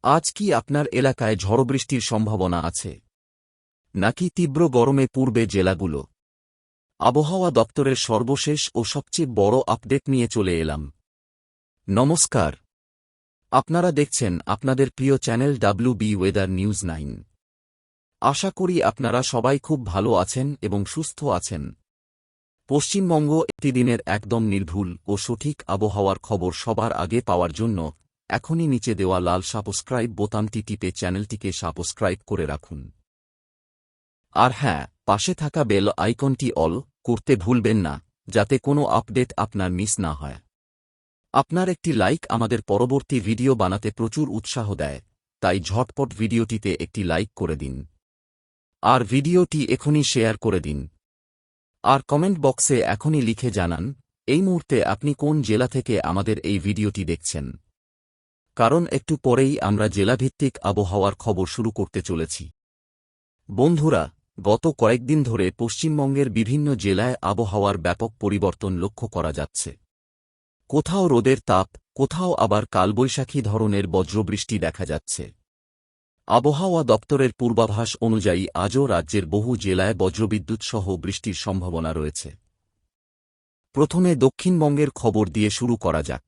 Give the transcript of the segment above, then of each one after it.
আজ কি আপনার এলাকায় ঝড়বৃষ্টির সম্ভাবনা আছে, নাকি তীব্র গরমে পূর্বে জেলাগুলো? আবহাওয়া দপ্তরের সর্বশেষ ও সবচেয়ে বড় আপডেট নিয়ে চলে এলাম। নমস্কার, আপনারা দেখছেন আপনাদের প্রিয় চ্যানেল WB ওয়েদার নিউজ 9। আশা করি আপনারা সবাই খুব ভালো আছেন এবং সুস্থ আছেন। পশ্চিমবঙ্গ প্রতিদিনের একদম নির্ভুল ও সঠিক আবহাওয়ার খবর সবার আগে পাওয়ার জন্য এখনই নিচে দেওয়া লাল সাবস্ক্রাইব বোতামটি টিপে চ্যানেলটিকে সাবস্ক্রাইব করে রাখুন। আর হ্যাঁ, পাশে থাকা বেল আইকনটি অল করতে ভুলবেন না, যাতে কোনো আপডেট আপনার মিস না হয়। আপনার একটি লাইক আমাদের পরবর্তী ভিডিও বানাতে প্রচুর উৎসাহ দেয়, তাই ঝটপট ভিডিওটিতে একটি লাইক করে দিন। আর ভিডিওটি এখনই শেয়ার করে দিন। আর কমেন্ট বক্সে এখনই লিখে জানান এই মুহূর্তে আপনি কোন জেলা থেকে আমাদের এই ভিডিওটি দেখছেন। কারণ একটু পরেই আমরা জেলাভিত্তিক আবহাওয়ার খবর শুরু করতে চলেছি। বন্ধুরা, গত কয়েকদিন ধরে পশ্চিমবঙ্গের বিভিন্ন জেলায় আবহাওয়ার ব্যাপক পরিবর্তন লক্ষ্য করা যাচ্ছে। কোথাও রোদের তাপ, কোথাও আবার কালবৈশাখী ধরনের বজ্রবৃষ্টি দেখা যাচ্ছে। আবহাওয়া দপ্তরের পূর্বাভাস অনুযায়ী আজও রাজ্যের বহু জেলায় বজ্রবিদ্যুৎ সহ বৃষ্টির সম্ভাবনা রয়েছে। প্রথমে দক্ষিণবঙ্গের খবর দিয়ে শুরু করা যাক।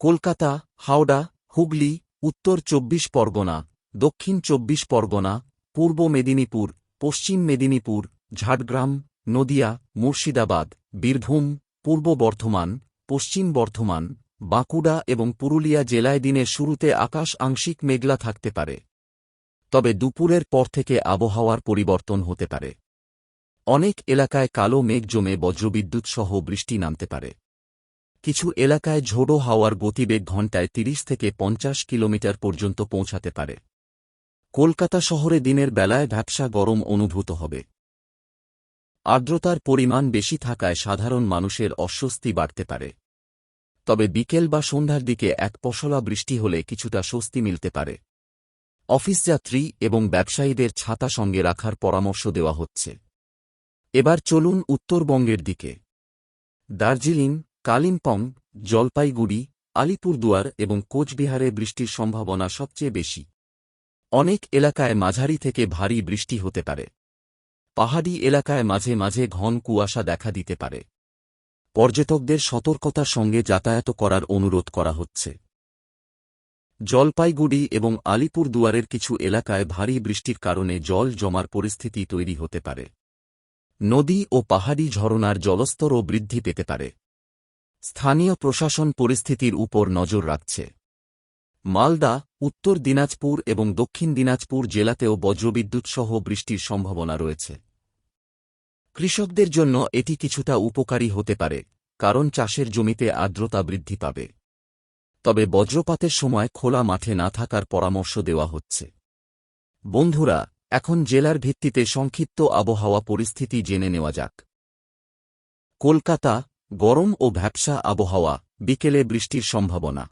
কলকাতা, হাওড়া, হুগলি, উত্তর 24 পরগনা, দক্ষিণ 24 পরগনা, পূর্ব মেদিনীপুর, পশ্চিম মেদিনীপুর, ঝাড়গ্রাম, নদিয়া, মুর্শিদাবাদ, বীরভূম, পূর্ব বর্ধমান, পশ্চিম বর্ধমান, বাঁকুড়া এবং পুরুলিয়া জেলায় দিনের শুরুতে আকাশ আংশিক মেঘলা থাকতে পারে। তবে দুপুরের পর থেকে আবহাওয়ার পরিবর্তন হতে পারে। অনেক এলাকায় কালো মেঘ জমে বজ্রবিদ্যুৎ সহ বৃষ্টি নামতে পারে। কিছু এলাকায় ঝোড়ো হাওয়ার গতিবেগ ঘণ্টায় 30 থেকে 50 কিলোমিটার পর্যন্ত পৌঁছাতে পারে। কলকাতা শহরে দিনের বেলায় ভ্যাপসা গরম অনুভূত হবে। আর্দ্রতার পরিমাণ বেশি থাকায় সাধারণ মানুষের অস্বস্তি বাড়তে পারে। তবে বিকেল বা সন্ধ্যার দিকে এক পশলা বৃষ্টি হলে কিছুটা স্বস্তি মিলতে পারে। অফিস যাত্রী এবং ব্যবসায়ীদের ছাতা সঙ্গে রাখার পরামর্শ দেওয়া হচ্ছে। এবার চলুন উত্তরবঙ্গের দিকে। দার্জিলিং, কালিম্পং, জলপাইগুড়ি, আলিপুরদুয়ার এবং কোচবিহারে বৃষ্টির সম্ভাবনা সবচেয়ে বেশি। অনেক এলাকায় মাঝারি থেকে ভারী বৃষ্টি হতে পারে। পাহাড়ি এলাকায় মাঝে মাঝে ঘন কুয়াশা দেখা দিতে পারে। পর্যটকদের সতর্কতার সঙ্গে যাতায়াত করার অনুরোধ করা হচ্ছে। জলপাইগুড়ি এবং আলিপুরদুয়ারের কিছু এলাকায় ভারী বৃষ্টির কারণে জল জমার পরিস্থিতি তৈরি হতে পারে। নদী ও পাহাড়ি ঝরনার জলস্তরও বৃদ্ধি পেতে পারে। স্থানীয় প্রশাসন পরিস্থিতির উপর নজর রাখছে। মালদা, উত্তর দিনাজপুর এবং দক্ষিণ দিনাজপুর জেলাতেও বজ্রবিদ্যুৎ সহ বৃষ্টির সম্ভাবনা রয়েছে। কৃষকদের জন্য এটি কিছুটা উপকারী হতে পারে, কারণ চাষের জমিতে আর্দ্রতা বৃদ্ধি পাবে। তবে বজ্রপাতের সময় খোলা মাঠে না থাকার পরামর্শ দেওয়া হচ্ছে। বন্ধুরা, এখন জেলার ভিত্তিতে সংক্ষিপ্ত আবহাওয়া পরিস্থিতি জেনে নেওয়া যাক। কলকাতা, গরম ও ভ্যাপসা আবহাওয়া, বিকেলে বৃষ্টির সম্ভাবনা।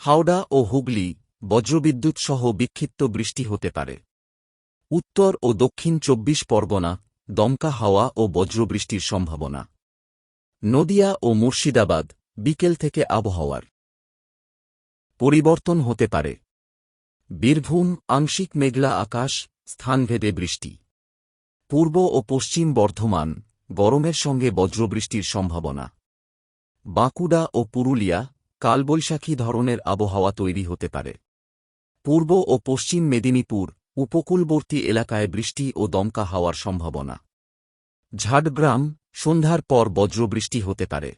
হাওড়া ও হুগলি, বজ্রবিদ্যুৎ সহ বিক্ষিপ্ত বৃষ্টি হতে পারে। উত্তর ও দক্ষিণ 24 পরগনা, দমকা হাওয়া ও বজ্রবৃষ্টির সম্ভাবনা। নদিয়া ও মুর্শিদাবাদ, বিকেল থেকে আবহাওয়ার পরিবর্তন হতে পারে। বীরভূম, আংশিক মেঘলা আকাশ, স্থানভেদে বৃষ্টি। পূর্ব ও পশ্চিম বর্ধমান, গরমের সঙ্গে বজ্রবৃষ্টির সম্ভাবনা। বাঁকুড়া ও পুরুলিয়া, কালবৈশাখী ধরনের আবহাওয়া তৈরি হতে পারে। পূর্ব ও পশ্চিম মেদিনীপুর, উপকূলবর্তী এলাকায় বৃষ্টি ও দমকা হাওয়ার সম্ভাবনা। ঝাড়গ্রাম, সন্ধ্যার পর বজ্রবৃষ্টি হতে পারে।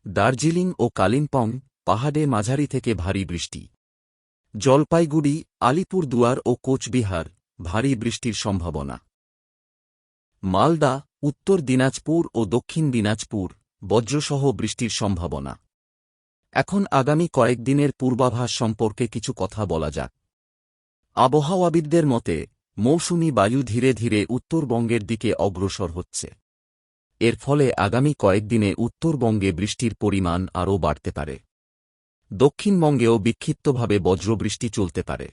দার্জিলিং ও কালিম্পং, পাহাড়ে মাঝারি থেকে ভারী বৃষ্টি। জলপাইগুড়ি, আলিপুরদুয়ার ও কোচবিহার, ভারী বৃষ্টির সম্ভাবনা। মালদা, উত্তর দিনাজপুর ও দক্ষিণ দিনাজপুর, বজ্রসহ বৃষ্টির সম্ভাবনা। এখন আগামী কয়েকদিনের পূর্বাভাস সম্পর্কে কিছু কথা বলা যাক। আবহাওয়াবিদদের মতে, মৌসুমি বায়ু ধীরে ধীরে উত্তরবঙ্গের দিকে অগ্রসর হচ্ছে। এর ফলে আগামী কয়েকদিনে উত্তরবঙ্গে বৃষ্টির পরিমাণ আরও বাড়তে পারে। দক্ষিণবঙ্গেও বিক্ষিপ্তভাবে বজ্রবৃষ্টি চলতে পারে।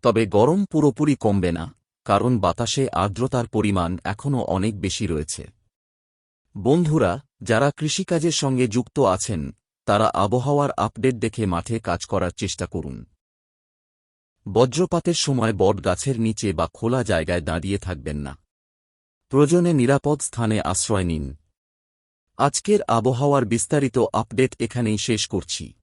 তবে গরম পুরোপুরি কমবে না, কারণ বাতাসে আর্দ্রতার পরিমাণ এখনও অনেক বেশি রয়েছে। বন্ধুরা, যারা কৃষিকাজের সঙ্গে যুক্ত আছেন তারা আবহাওয়ার আপডেট দেখে মাঠে কাজ করার চেষ্টা করুন। বজ্রপাতের সময় বটগাছের নিচে বা খোলা জায়গায় দাঁড়িয়ে থাকবেন না। প্রয়োজনে নিরাপদ স্থানে আশ্রয় নিন। আজকের আবহাওয়ার বিস্তারিত আপডেট এখানেই শেষ করছি।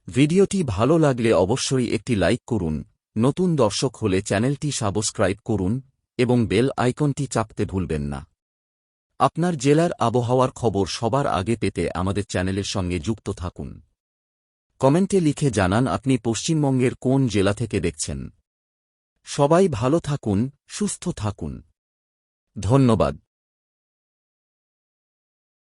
ভিডিওটি ভালো লাগলে অবশ্যই একটি লাইক করুন, নতুন দর্শক হলে চ্যানেলটি সাবস্ক্রাইব করুন এবং বেল আইকনটি চাপতে ভুলবেন না। আপনার জেলার আবহাওয়ার খবর সবার আগে পেতে আমাদের চ্যানেলের সঙ্গে যুক্ত থাকুন। কমেন্টে লিখে জানান আপনি পশ্চিমবঙ্গের কোন জেলা থেকে দেখছেন। সবাই ভালো থাকুন, সুস্থ থাকুন। ধন্যবাদ।